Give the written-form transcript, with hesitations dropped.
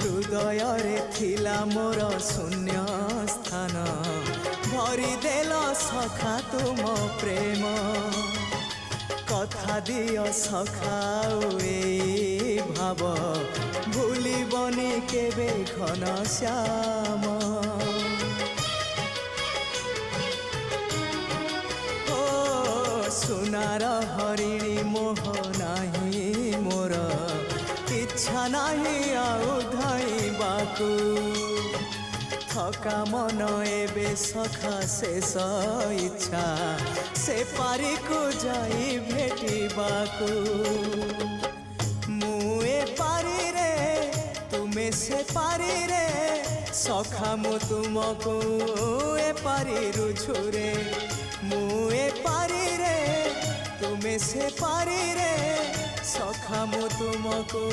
हृदय थिला मोर शून्य स्थान भरी देल सखा तुम प्रेम कथा दियो सखाओ ए भाव भूलिबनी केबे घन श्याम सुनार हरिणी मोह नाही मोर इच्छा नाही आउ धाइबाकू थका मन एबे सखा शेष इच्छा से पारी को जाई भेटिबाकू मुए पारी रे तुमे से पारी रे सखा मु तुमको ए पारी रुझुरे मुए पारी रे तुमे से पारी रे सखा मु तुमको।